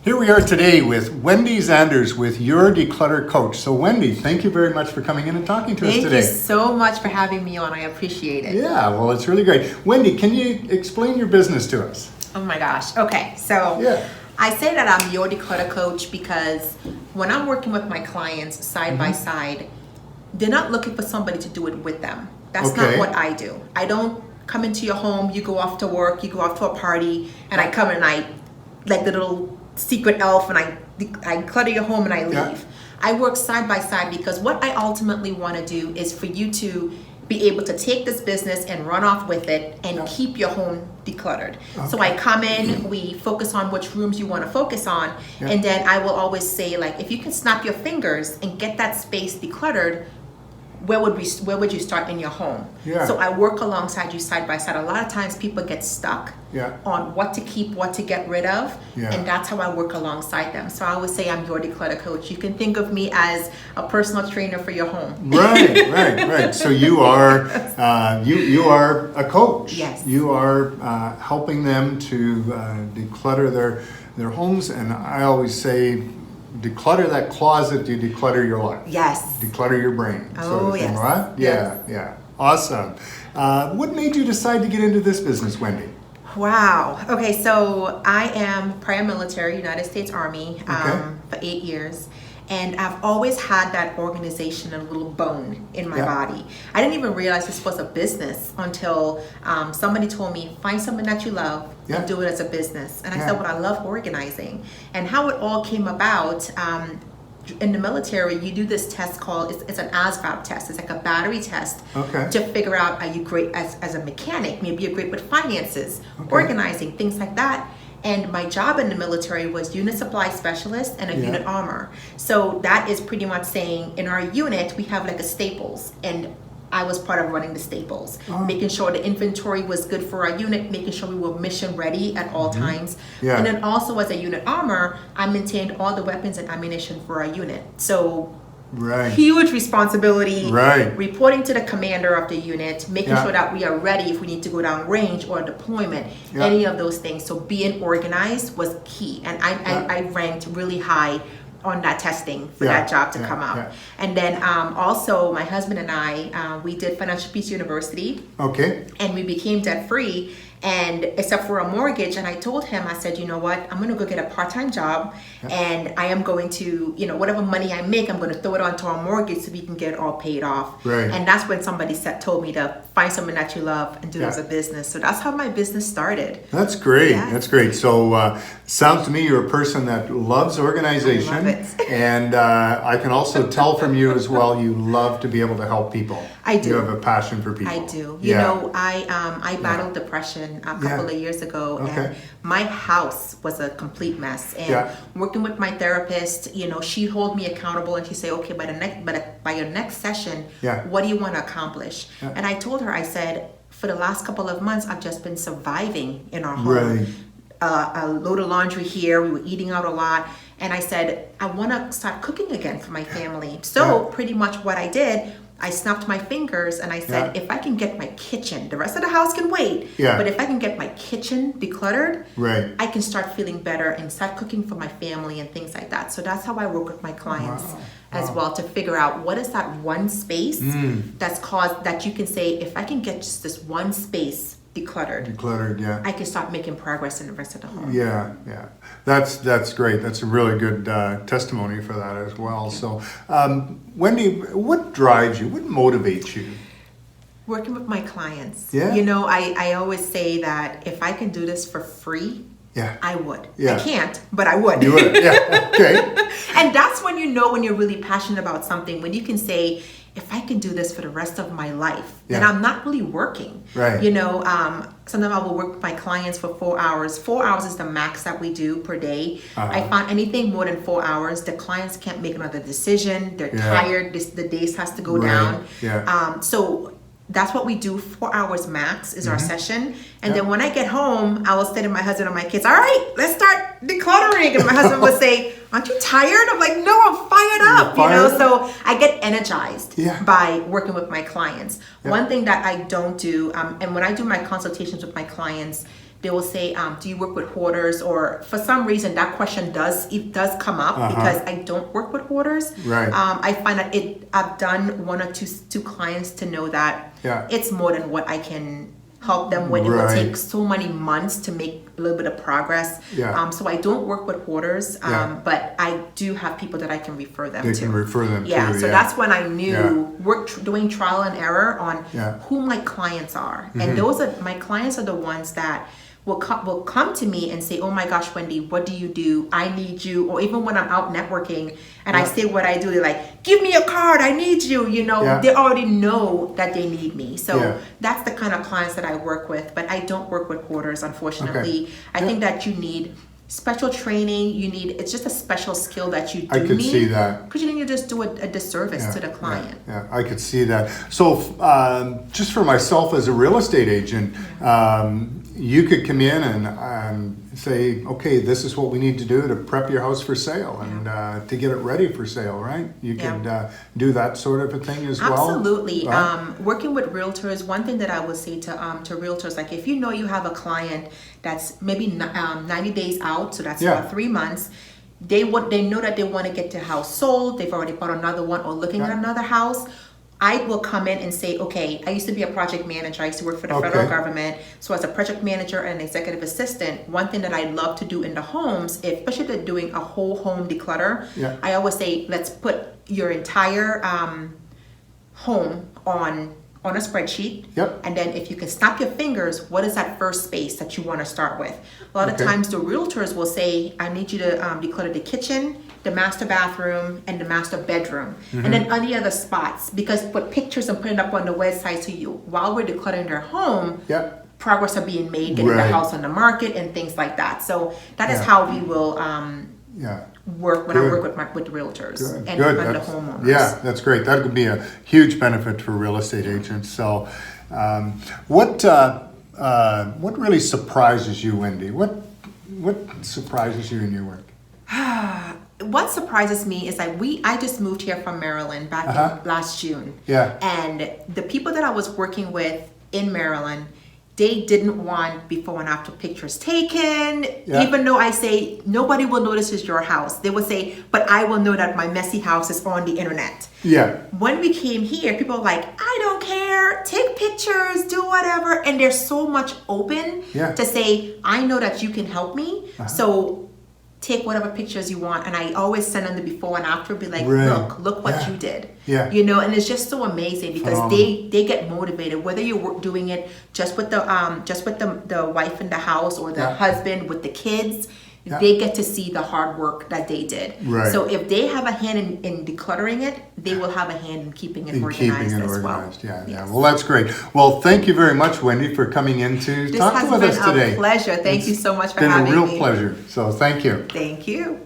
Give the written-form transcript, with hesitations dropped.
Here we are today with Wendy Zanders with Your Declutter Coach. So Wendy, thank you very much for coming in and talking to us today. Thank you so much for having me on. I appreciate it. Yeah, well, it's really great. Wendy, can you explain your business to us? Oh my gosh. Okay, so I say that I'm your declutter coach because when I'm working with my clients side by side, they're not looking for somebody to do it with them. That's not what I do. I don't come into your home, you go off to work, you go off to a party, and I come and I, like the little secret elf, and I clutter your home and I leave. Yeah. I work side by side because what I ultimately want to do is for you to be able to take this business and run off with it and keep your home decluttered. Okay. So I come in, we focus on which rooms you want to focus on, and then I will always say, like, if you can snap your fingers and get that space decluttered, where would you start in your home? Yeah. So I work alongside you side by side. A lot of times people get stuck on what to keep, what to get rid of, and that's how I work alongside them. So I always say I'm your declutter coach. You can think of me as a personal trainer for your home. Right. So you are you are a coach. Yes. You are helping them to declutter their homes, and I always say, declutter that closet, you declutter your life. Yes. Declutter your brain. Oh, yes. Right? Yeah. Awesome. What made you decide to get into this business, Wendy? Wow. Okay, so I am prior military, United States Army, for 8 years. And I've always had that organization, a little bone in my body. I didn't even realize this was a business until somebody told me, find something that you love and do it as a business. And I said, well, I love organizing. And how it all came about, in the military, you do this test called, it's an ASVAB test. It's like a battery test to figure out, are you great as a mechanic? Maybe you're great with finances, organizing, things like that. And my job in the military was unit supply specialist and a unit armor. So that is pretty much saying in our unit, we have like a staples, and I was part of running the staples, making sure the inventory was good for our unit, making sure we were mission ready at all times. And then also as a unit armor, I maintained all the weapons and ammunition for our unit. So huge responsibility, reporting to the commander of the unit, making sure that we are ready if we need to go down range or deployment, any of those things. So being organized was key, and I ranked really high on that testing for that job to come out. And then also my husband and I, we did Financial Peace University, and we became debt free, and except for a mortgage. And I told him, I said, you know what, I'm gonna go get a part-time job, and I am going to, whatever money I make, I'm gonna throw it onto our mortgage so we can get it all paid off. And that's when somebody told me to find something that you love and do it as a business. So that's how my business started. That's great. That's great. So sounds to me you're a person that loves organization. I love it. And I can also tell from you as well, you love to be able to help people. I do. You have a passion for people. I do. You know, I battled depression a couple of years ago, and my house was a complete mess. And working with my therapist, she hold me accountable, and she say, okay, by your next session, what do you want to accomplish? And I told her, I said, for the last couple of months, I've just been surviving in our home. A load of laundry here. We were eating out a lot. And I said, I want to start cooking again for my family. So pretty much what I did, I snapped my fingers and I said, if I can get my kitchen, the rest of the house can wait, but if I can get my kitchen decluttered, I can start feeling better and start cooking for my family and things like that. So that's how I work with my clients as well, to figure out what is that one space that's caused, that you can say, if I can get just this one space decluttered, I can start making progress in the rest of the home. That's great. That's a really good testimony for that as well. So Wendy, what drives you, what motivates you? Working with my clients. I always say that if I can do this for free, I would. I can't, but I would. You would. And that's when when you're really passionate about something, when you can say, if I can do this for the rest of my life, then I'm not really working. Sometimes I will work with my clients for 4 hours. 4 hours is the max that we do per day. I find anything more than 4 hours, the clients can't make another decision. They're tired. The days has to go down. So that's what we do. 4 hours max is our session. And then when I get home, I will say to my husband and my kids, all right, let's start decluttering. And my husband would say, aren't you tired? I'm like, no, I'm fired up. So I get energized by working with my clients. One thing that I don't do, and when I do my consultations with my clients, they will say, do you work with hoarders? Or for some reason, that question does come up because I don't work with hoarders. Right. I find that I've done one or two clients to know that it's more than what I can help them with. It will take so many months to make a little bit of progress. So I don't work with hoarders, but I do have people that I can refer them to. They can refer them to. So that's when I knew doing trial and error on who my clients are. And my clients are the ones that will come to me and say, oh my gosh, Wendy, what do you do? I need you. Or even when I'm out networking and I say what I do, they're like, give me a card, I need you. You know, they already know that they need me. So that's the kind of clients that I work with, but I don't work with hoarders, unfortunately. I think that you need special training. It's just a special skill that you do need. I could see that. Because you just do a disservice to the client. Yeah, I could see that. So just for myself as a real estate agent, you could come in and say, okay, this is what we need to do to prep your house for sale and to get it ready for sale, right? You could do that sort of a thing as well. Absolutely. Working with realtors, one thing that I would say to realtors, like if you know you have a client that's maybe 90 days out, so that's about 3 months, they know that they want to get their house sold, they've already bought another one or looking at another house. I will come in and say, okay, I used to be a project manager. I used to work for the federal government. So as a project manager and executive assistant, one thing that I love to do in the homes, especially if they're doing a whole home declutter, I always say, let's put your entire home on a spreadsheet. And then if you can snap your fingers, what is that first space that you want to start with? A lot of times the realtors will say, I need you to declutter the kitchen, the master bathroom, and the master bedroom. And then any other spots, because put pictures and put it up on the website so while we're decluttering their home, progress are being made, getting the house on the market and things like that. So that is how we will work when I work with the realtors and the homeowners. Yeah, that's great. That could be a huge benefit for real estate agents. So what really surprises you, Wendy? What surprises you in your work? What surprises me is that I just moved here from Maryland back in last June. And the people that I was working with in Maryland, they didn't want before and after pictures taken. Even though I say nobody will notice it's your house, they will say, but I will know that my messy house is on the internet. When we came here, people were like, I don't care, take pictures, do whatever. And they're so much open to say, I know that you can help me. So take whatever pictures you want, and I always send them the before and after, be like, look what you did. You know, and it's just so amazing because they get motivated, whether you're doing it just with the wife in the house or the husband with the kids. They get to see the hard work that they did. So if they have a hand in decluttering it, they will have a hand in keeping it organized as well. Well, that's great. Well, thank you very much, Wendy, for coming in to talk with us today. This has been a pleasure. Thank you so much for having me. It's been a real pleasure. So thank you. Thank you.